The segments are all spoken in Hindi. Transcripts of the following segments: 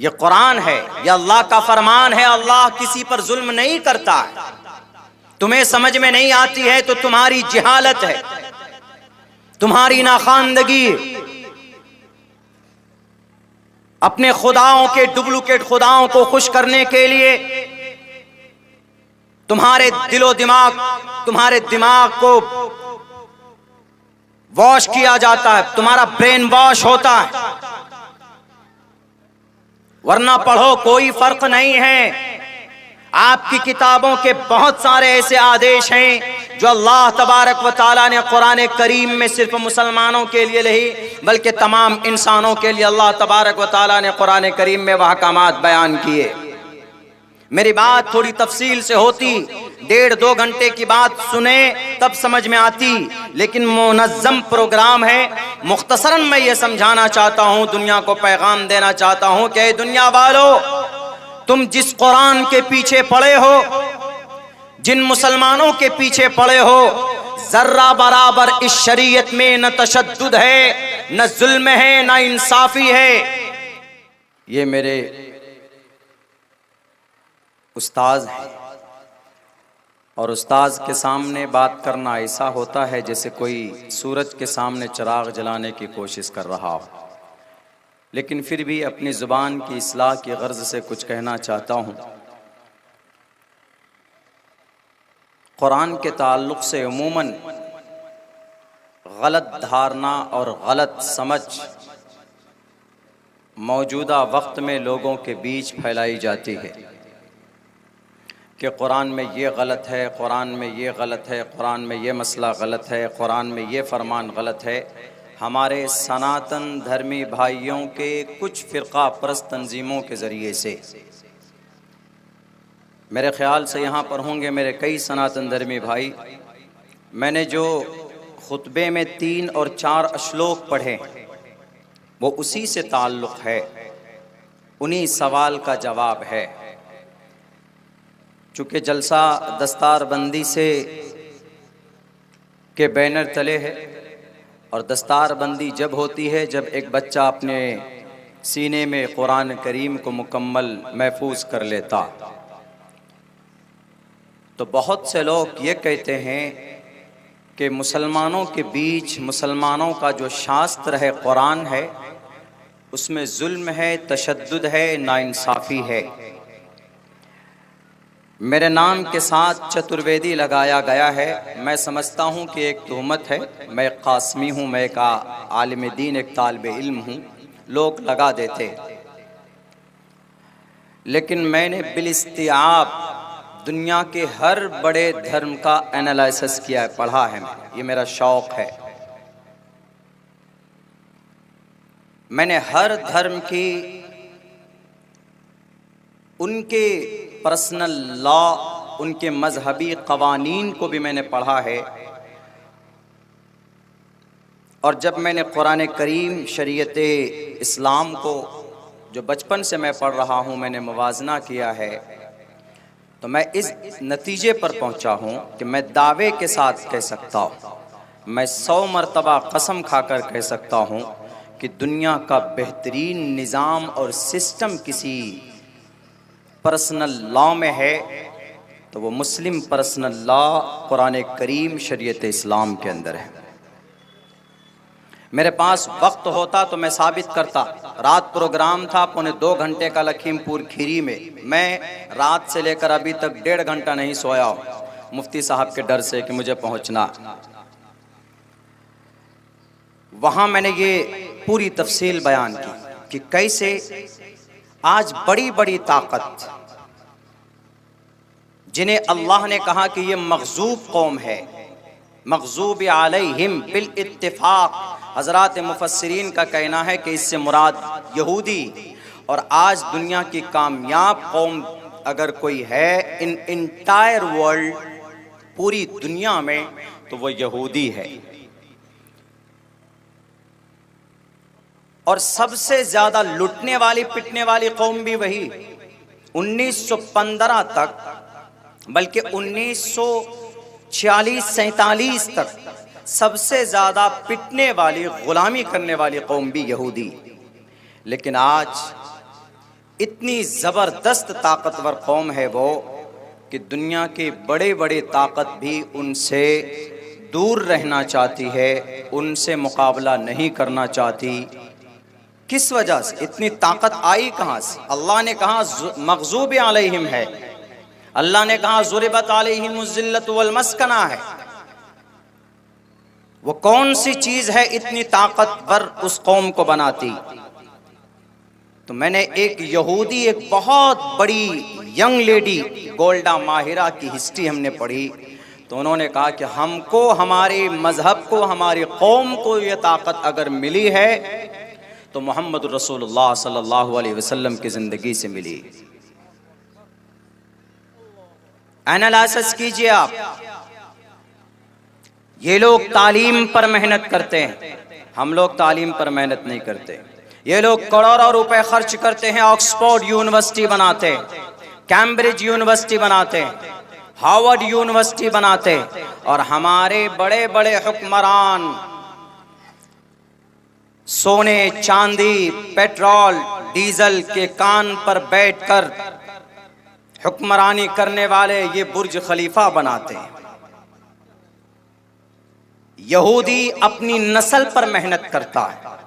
ये कुरान है, ये अल्लाह का फरमान है। अल्लाह किसी पर जुल्म नहीं करता है। तुम्हें समझ में नहीं आती है तो तुम्हारी जहालत है, तुम्हारी नाखानदगी। अपने खुदाओं के डुप्लीकेट खुदाओं को खुश करने के लिए तुम्हारे तुम्हारे दिमाग को वॉश किया जाता है, तुम्हारा ब्रेन वॉश होता है। वरना पढ़ो, कोई फर्क नहीं है। आपकी किताबों के बहुत सारे ऐसे आदेश हैं जो अल्लाह तबारक व तआला ने कुरान करीम में सिर्फ मुसलमानों के लिए नहीं बल्कि तमाम इंसानों के लिए अल्लाह तबारक व तआला ने कुरान करीम में वह अहकामात बयान किए। मेरी बात थोड़ी तफसील से होती, 1.5-2 घंटे की बात सुने तब समझ में आती, लेकिन मुनज़्ज़म प्रोग्राम है। मुख्तसरन मैं ये समझाना चाहता हूँ, दुनिया को पैगाम देना चाहता हूँ कि दुनिया वालों, तुम जिस कुरान के पीछे पड़े हो, जिन मुसलमानों के पीछे पड़े हो, जर्रा बराबर इस शरीयत में न तशद्दुद है, न जुल्म है, न इंसाफी है। ये मेरे उस्ताज हैं और उस्ताज के सामने बात करना ऐसा होता है जैसे कोई सूरज के सामने चिराग जलाने की कोशिश कर रहा हो। लेकिन फिर भी अपनी ज़ुबान की इस्लाह की गर्ज से कुछ कहना चाहता हूँ। कुरान के ताल्लुक़ से उमूमन गलत धारणा और गलत समझ मौजूदा वक्त में लोगों के बीच फैलाई जाती है कि कुरान में ये गलत है, कुरान में ये गलत है, कुरान में ये मसला गलत है, कुरान में ये फरमान गलत है। हमारे सनातन धर्मी भाइयों के कुछ फ़िरक़ा परस्त तंजीमों के ज़रिए से, मेरे ख़्याल से यहाँ पर होंगे मेरे कई सनातन धर्मी भाई। मैंने जो खुतबे में 3 और 4 श्लोक पढ़े वो उसी से ताल्लुक़ है, उन्हीं सवाल का जवाब है। चूँकि जलसा दस्तारबंदी से के बैनर तले है और दस्तारबंदी जब होती है जब एक बच्चा अपने सीने में कुरान करीम को मुकम्मल महफूज कर लेता। तो बहुत से लोग ये कहते हैं कि मुसलमानों के बीच मुसलमानों का जो शास्त्र है कुरान है उसमें जुल्म है, तशद्दुद है, नाइंसाफ़ी है। मेरे नाम के साथ चतुर्वेदी लगाया गया है। मैं समझता हूँ कि एक तहमत है। मैं कासमी हूँ, मैं एक आलिम दीन, एक तालिब इल्म हूँ, लोग लगा देते। लेकिन मैंने बिलिस्तिआब दुनिया के हर बड़े धर्म का एनालिसिस किया है, पढ़ा है। ये मेरा शौक़ है। मैंने हर धर्म की उनके पर्सनल लॉ, उनके मजहबी कवानीन को भी मैंने पढ़ा है। और जब मैंने कुरान करीम शरीयत इस्लाम को जो बचपन से मैं पढ़ रहा हूँ मैंने मुवाजना किया है, तो मैं इस नतीजे पर पहुँचा हूँ कि मैं दावे के साथ कह सकता हूँ, मैं 100 मरतबा कसम खाकर कह सकता हूँ कि दुनिया का बेहतरीन निज़ाम और सिस्टम किसी पर्सनल लॉ में है तो वो मुस्लिम पर्सनल लॉ कुरान करीम शरीयत इस्लाम के अंदर है। मेरे पास वक्त होता तो मैं साबित करता। रात प्रोग्राम था 2.25 घंटे का लखीमपुर खीरी में। मैं रात से लेकर अभी तक 1.5 घंटा नहीं सोया हूँ, मुफ्ती साहब के डर से कि मुझे पहुँचना। वहाँ मैंने ये पूरी तफसील बयान की कि कैसे आज बड़ी बड़ी ताकत जिन्हें अल्लाह ने कहा कि ये मग़ज़ूब कौम है, मग़ज़ूब अलैहिम बिल इत्तिफ़ाक़, हज़रात मुफ़स्सिरीन का कहना है कि इससे मुराद यहूदी। और आज दुनिया की कामयाब कौम अगर कोई है इन इंटायर वर्ल्ड, पूरी दुनिया में, तो वो यहूदी है। और सबसे ज्यादा लुटने वाली पिटने वाली कौम भी वही। 1915 तक, बल्कि 1946-47 तक सबसे ज्यादा पिटने वाली, गुलामी करने वाली कौम भी यहूदी। लेकिन आज इतनी ज़बरदस्त ताकतवर कौम है वो कि दुनिया के बड़े बड़े ताकत भी उनसे दूर रहना चाहती है, उनसे मुकाबला नहीं करना चाहती। किस वजह से? इतनी ताकत आई कहाँ से? अल्लाह ने कहा मग़ज़ूब अलैहिम है, अल्लाह ने कहा ज़ुरिबत अलैहिमुज़्ज़िल्लत वल मस्कना है। वो कौन सी चीज है इतनी ताकतवर उस कौम को बनाती? तो मैंने एक यहूदी, एक बहुत बड़ी यंग लेडी गोल्डा माहिरा की हिस्ट्री हमने पढ़ी, तो उन्होंने कहा कि हमको, हमारे मजहब को, हमारी कौम को ये ताकत अगर मिली है तो मोहम्मद रसूलुल्लाह सल्लल्लाहु अलैहि वसल्लम की जिंदगी से मिली। एनालिसिस कीजिए आप। ये लोग तालीम पर मेहनत करते हैं, हम लोग तालीम पर मेहनत नहीं करते। ये लोग करोड़ों रुपए खर्च करते हैं, ऑक्सफोर्ड यूनिवर्सिटी बनाते हैं, कैम्ब्रिज यूनिवर्सिटी बनाते हैं, हार्वर्ड यूनिवर्सिटी बनाते हैं, और हमारे बड़े बड़े हुक्मरान सोने चांदी पेट्रोल डीजल के कान पर बैठकर हुक्मरानी करने वाले ये बुर्ज खलीफा बनाते हैं। यहूदी अपनी नस्ल पर मेहनत करता है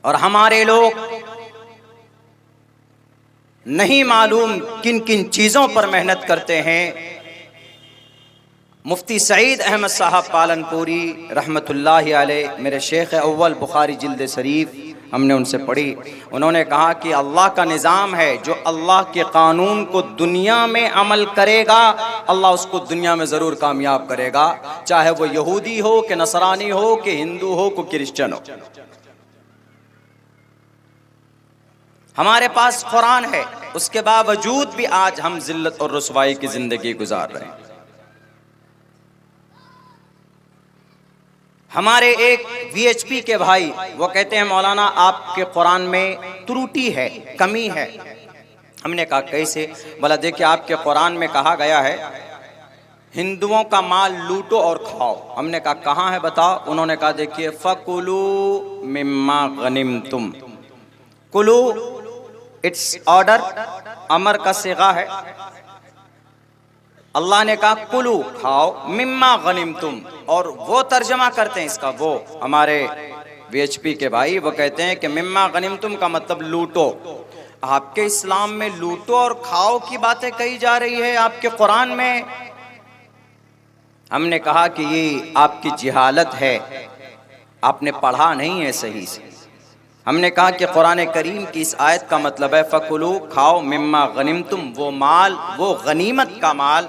और हमारे लोग नहीं मालूम किन किन चीजों पर मेहनत करते हैं। मुफ्ती सईद अहमद साहब पालनपुरी रहमतुल्लाहि अलैह, मेरे शेख अव्वल बुखारी जिल्द शरीफ हमने उनसे पढ़ी। उन्होंने कहा कि अल्लाह का निज़ाम है, जो अल्लाह के कानून को दुनिया में अमल करेगा अल्लाह उसको दुनिया में ज़रूर कामयाब करेगा, चाहे वो यहूदी हो कि नसरानी हो कि हिंदू हो कि क्रिश्चियन हो। हमारे पास कुरान है, उसके बावजूद भी आज हम जिल्लत और रुसवाई की ज़िंदगी गुजार रहे हैं। हमारे एक वीएचपी के भाई वो कहते हैं मौलाना आपके कुरान में त्रुटि है, कमी है। हमने कहा कैसे? बोला देखिए आपके कुरान में कहा गया है हिंदुओं का माल लूटो और खाओ। हमने कहा कहाँ है बताओ? उन्होंने कहा देखिए फकुलू मिम्मा गनिमतुम, कुलू इट्स ऑर्डर, अमर का सिगा है। अल्लाह ने कहा कुलू खाओ, मिम्मा गनिमतुम, और वो तर्जमा करते हैं इसका, वो हमारे वीएचपी के भाई वो कहते हैं कि मिम्मा गनिमतुम का मतलब लूटो। आपके इस्लाम में लूटो और खाओ की बातें कही जा रही है आपके कुरान में। हमने कहा कि ये आपकी जिहालत है, आपने पढ़ा नहीं है सही से। हमने कहा कि कुरान करीम की इस आयत का मतलब है फकुलू खाओ मिम्मा गनिमतुम, वो माल, वो गनीमत का माल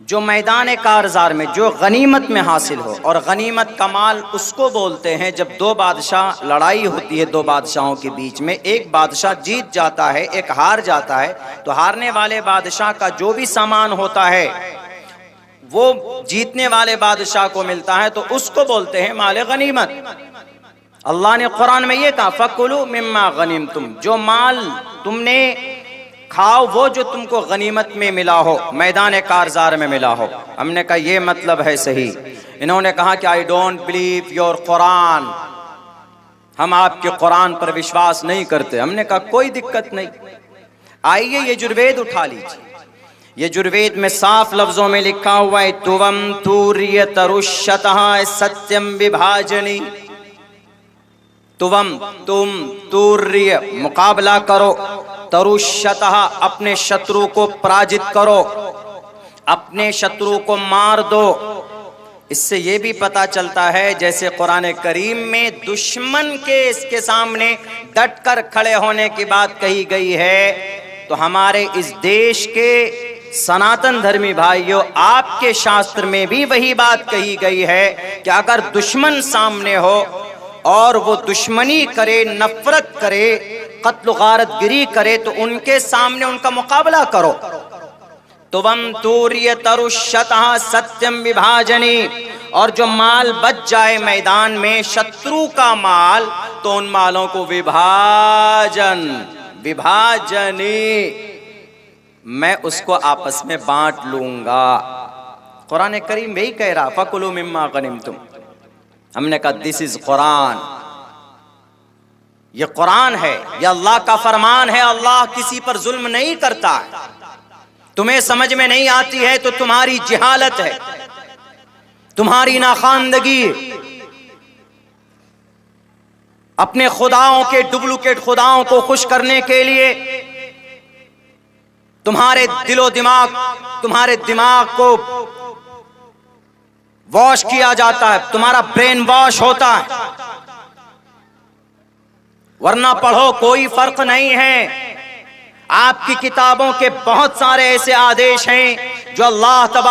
जो मैदान कारज़ार में, जो गनीमत में हासिल हो। और गनीमत का माल उसको बोलते हैं जब दो बादशाह, लड़ाई होती है दो बादशाहों के बीच में, एक बादशाह जीत जाता है, एक हार जाता है, तो हारने वाले बादशाह का जो भी सामान होता है वो जीतने वाले बादशाह को मिलता है, तो उसको बोलते हैं माल गनीमत। अल्लाह ने कुरान में ये कहा फकुलू मिम्मा गनीमतुम, जो माल तुमने खाओ वो जो तुमको गनीमत में मिला हो, मैदान कारज़ार में मिला हो। हमने कहा ये मतलब है सही। इन्होंने कहा कि I don't believe your Quran, हम आपके कुरान पर विश्वास नहीं करते। हमने कहा कोई दिक्कत नहीं, आइए यजुर्वेद उठा लीजिए। यजुर्वेद में साफ लफ्जों में लिखा हुआ है तुवम तूर्य तरुष्यतः सत्यम विभाजनी, तुवम तुम, तूर्य मुकाबला करो, तरुष्यतः अपने शत्रु को पराजित करो, अपने शत्रु को मार दो। इससे ये भी पता चलता है जैसे कुरान करीम में दुश्मन के इसके सामने डटकर खड़े होने की बात कही गई है, तो हमारे इस देश के सनातन धर्मी भाइयों आपके शास्त्र में भी वही बात कही गई है कि अगर दुश्मन सामने हो और वो दुश्मनी करे, नफरत करे, कत्ल गारत गिरी करे, तो उनके सामने उनका मुकाबला करो। तुवम तूर्य तरुष्यतः सत्यम विभाजनी, और जो माल बच जाए मैदान में शत्रु का माल, तो उन मालों को विभाजन, विभाजनी, मैं उसको आपस में बांट लूंगा। कुरान करीम यही कह रहा फकुलू मिम्मा गनिमतुम। हमने कहा दिस इज कुरान। ये कुरान है, ये अल्लाह का फरमान है। अल्लाह किसी पर जुल्म नहीं करता है। तुम्हें समझ में नहीं आती है तो तुम्हारी जिहालत है, तुम्हारी नाखानदगी। अपने खुदाओं के डुप्लीकेट खुदाओं को खुश करने के लिए तुम्हारे तुम्हारे दिमाग को वॉश किया जाता है, तुम्हारा ब्रेन वॉश होता है। वरना पढ़ो, कोई फर्क नहीं है। आपकी किताबों के बहुत सारे ऐसे आदेश हैं जो अल्लाह तबारक